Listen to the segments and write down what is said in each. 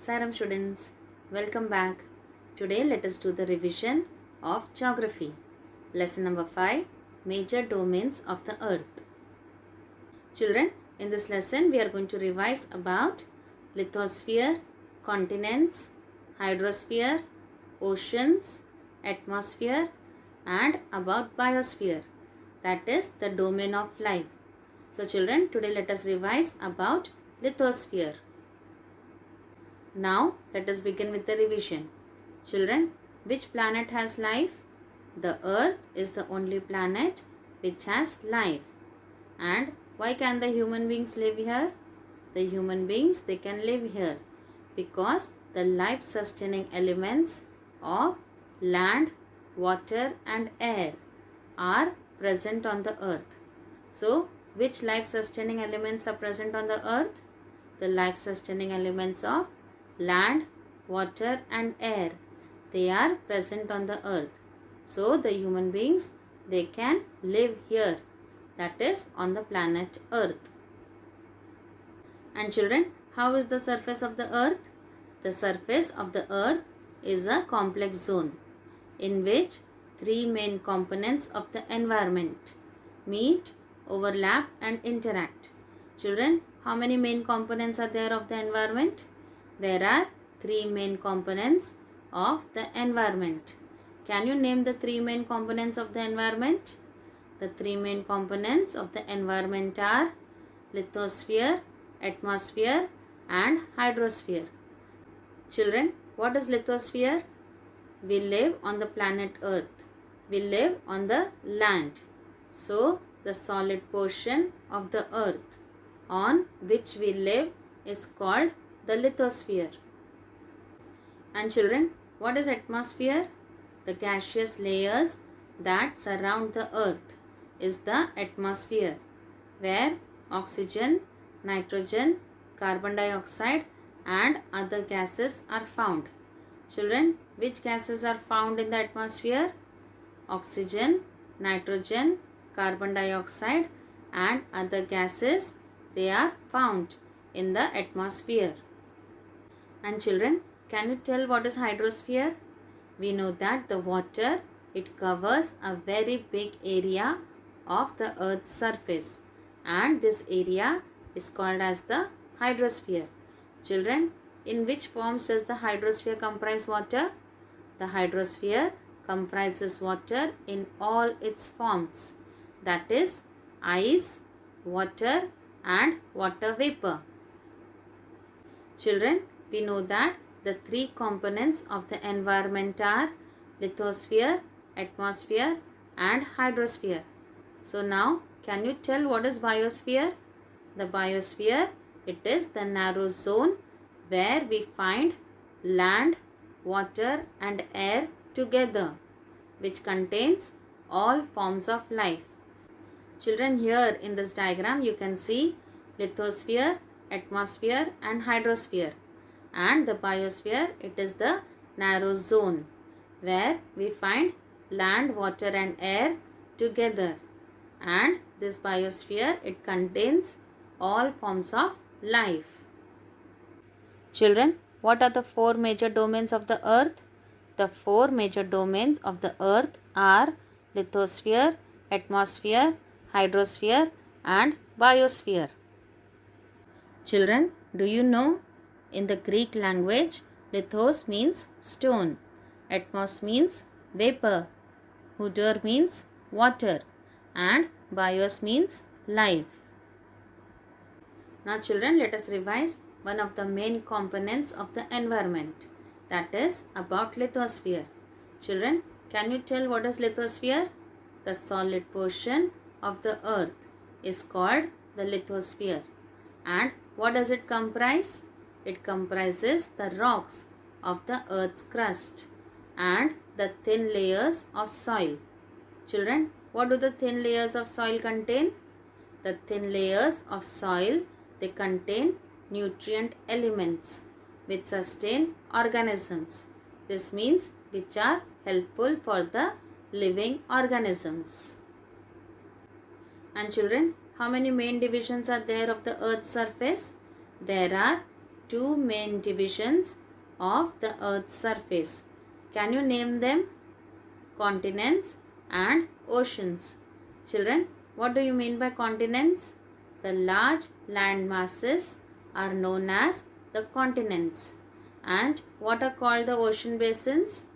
Saram students, welcome back. Today let us do the revision of geography. Lesson number 5, Major Domains of the Earth. Children, in this lesson we are going to revise about lithosphere, continents, hydrosphere, oceans, atmosphere and about biosphere, that is the domain of life. So children, today let us revise about lithosphere. Now let us begin with the revision. Children, which planet has life? The Earth is the only planet which has life. And why can the human beings live here? The human beings, they can live here because the life sustaining elements of land, water and air are present on the earth. So, which life sustaining elements are present on the earth? The life sustaining elements of land, water and air, they are present on the earth. So, the human beings, they can live here, that is on the planet earth. And children, how is the surface of the earth? The surface of the earth is a complex zone in which three main components of the environment meet, overlap and interact. Children, how many main components are there of the environment? There are three main components of the environment. Can you name the three main components of the environment? The three main components of the environment are lithosphere, atmosphere and hydrosphere. Children, what is lithosphere? We live on the planet Earth. We live on the land. So, the solid portion of the earth on which we live is called the lithosphere. And children, what is atmosphere? The gaseous layers that surround the earth is the atmosphere, where oxygen, nitrogen, carbon dioxide and other gases are found. Children, which gases are found in the atmosphere? Oxygen, nitrogen, carbon dioxide and other gases, they are found in the atmosphere. And children, can you tell what is hydrosphere? We know that the water, it covers a very big area of the earth's surface and this area is called as the hydrosphere. Children, in which forms does the hydrosphere comprise water? The hydrosphere comprises water in all its forms, that is ice, water and water vapor. Children, we know that the three components of the environment are lithosphere, atmosphere and hydrosphere. So now, can you tell what is biosphere? The biosphere, it is the narrow zone where we find land, water and air together, which contains all forms of life. Children, here in this diagram you can see lithosphere, atmosphere and hydrosphere. And the biosphere, it is the narrow zone where we find land, water and air together. And this biosphere, it contains all forms of life. Children, what are the four major domains of the earth? The four major domains of the earth are lithosphere, atmosphere, hydrosphere and biosphere. Children, do you know? In the Greek language, lithos means stone, atmos means vapor, hydros means water and bios means life. Now children, let us revise one of the main components of the environment, that is about lithosphere. Children, can you tell what is lithosphere? The solid portion of the earth is called the lithosphere. And what does it comprise? It comprises the rocks of the earth's crust and the thin layers of soil. Children, what do the thin layers of soil contain? The thin layers of soil, they contain nutrient elements which sustain organisms. This means which are helpful for the living organisms. And children, how many main divisions are there of the earth's surface? There are two main divisions of the Earth's surface. Can you name them? Continents and oceans. Children, what do you mean by continents? The large land masses are known as the continents. And what are called the ocean basins?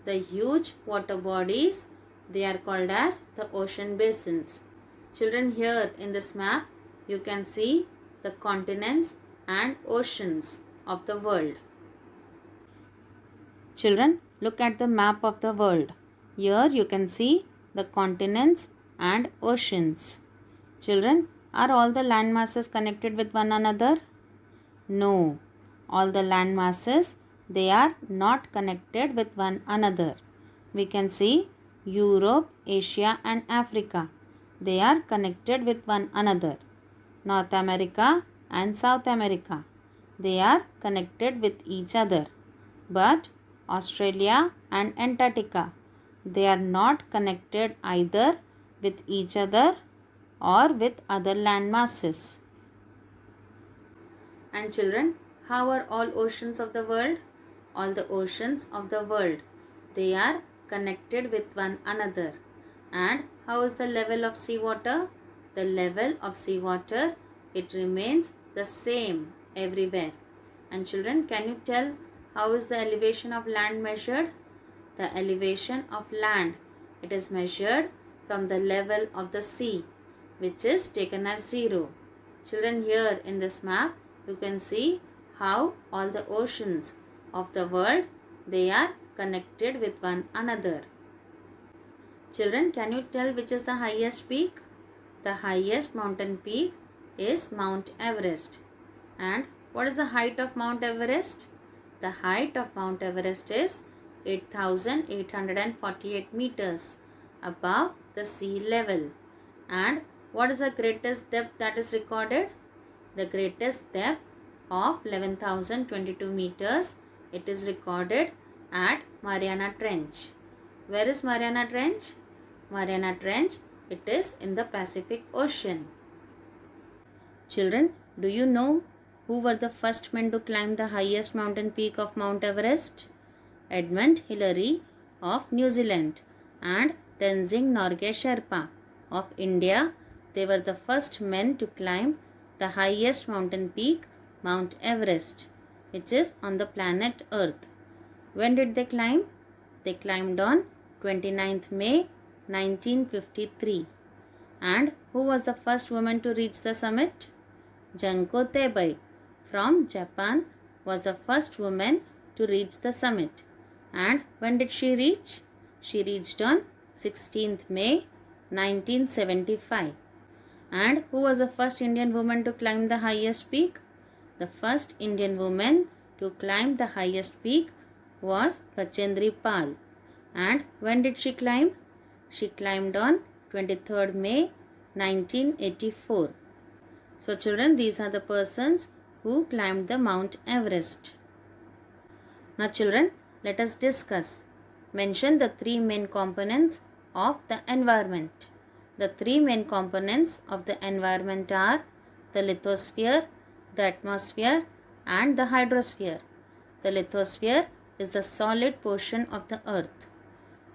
The huge water bodies, they are called as the ocean basins. Children, here in this map, you can see the continents and oceans of the world. Children, look at the map of the world. Here you can see the continents and oceans. Children, are all the land masses connected with one another? No. All the land masses, they are not connected with one another. We can see Europe, Asia and Africa. They are connected with one another. North America and South America. They are connected with each other. But Australia and Antarctica, they are not connected either with each other or with other land masses. And children, how are all oceans of the world? All the oceans of the world, they are connected with one another. And how is the level of seawater? The level of seawater, it remains the same everywhere. And children, can you tell how is the elevation of land measured? The elevation of land, it is measured from the level of the sea, which is taken as 0. Children, here in this map, you can see how all the oceans of the world, they are connected with one another. Children, can you tell which is the highest peak? The highest mountain peak is Mount Everest. And what is the height of Mount Everest? The height of Mount Everest is 8,848 meters above the sea level. And what is the greatest depth that is recorded? The greatest depth of 11,022 meters, it is recorded at Mariana Trench. Where is Mariana Trench? Mariana Trench, it is in the Pacific Ocean. Children, do you know who were the first men to climb the highest mountain peak of Mount Everest? Edmund Hillary of New Zealand and Tenzing Norgay Sherpa of India. They were the first men to climb the highest mountain peak, Mount Everest, which is on the planet Earth. When did they climb? They climbed on 29th May 1953. And who was the first woman to reach the summit? Junko Tebei from Japan was the first woman to reach the summit. And when did she reach? She reached on 16th May 1975. And who was the first Indian woman to climb the highest peak? The first Indian woman to climb the highest peak was Bachendri Pal. And when did she climb? She climbed on 23rd May 1984. So children, these are the persons who climbed the Mount Everest. Now children, let us discuss. Mention the three main components of the environment. The three main components of the environment are the lithosphere, the atmosphere and the hydrosphere. The lithosphere is the solid portion of the earth.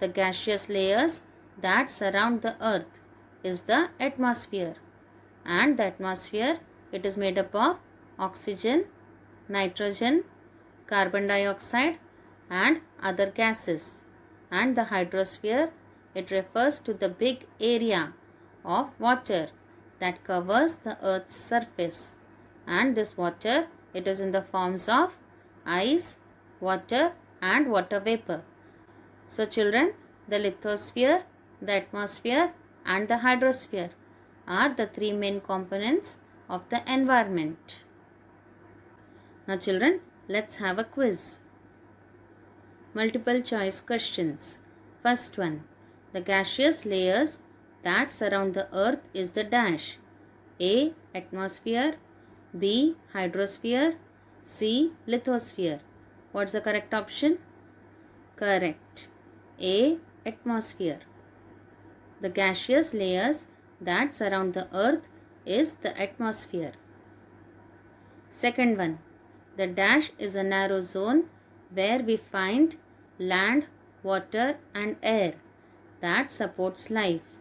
The gaseous layers that surround the earth is the atmosphere. And the atmosphere, it is made up of oxygen, nitrogen, carbon dioxide and other gases. And the hydrosphere, it refers to the big area of water that covers the earth's surface. And this water, it is in the forms of ice, water and water vapor. So children, the lithosphere, the atmosphere and the hydrosphere are the three main components of the environment. Now children, let's have a quiz. Multiple choice questions. First one, the gaseous layers that surround the earth is the dash. A. Atmosphere, B. Hydrosphere, C. Lithosphere. What's the correct option? Correct. A. Atmosphere. The gaseous layers that surround the earth is the atmosphere. Second one, The dash is a narrow zone where we find land, water and air that supports life.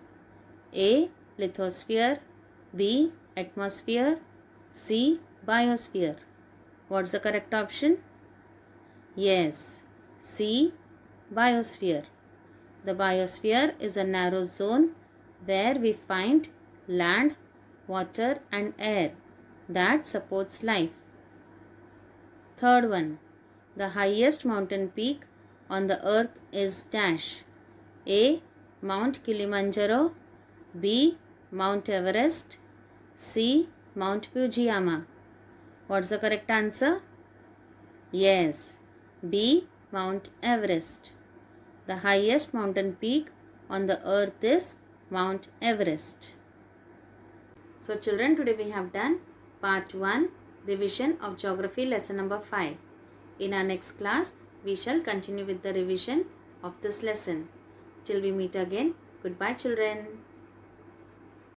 A. Lithosphere. B. Atmosphere. C. Biosphere. What's the correct option? Yes, C. Biosphere. The biosphere is a narrow zone where we find land, water and air that supports life. Third one. The highest mountain peak on the earth is dash. A. Mount Kilimanjaro. B. Mount Everest. C. Mount Fujiama. What's the correct answer? Yes, B. Mount Everest. The highest mountain peak on the earth is Mount Everest. So children, today we have done part 1 revision of geography lesson number 5. In our next class, we shall continue with the revision of this lesson. Till we meet again, goodbye children.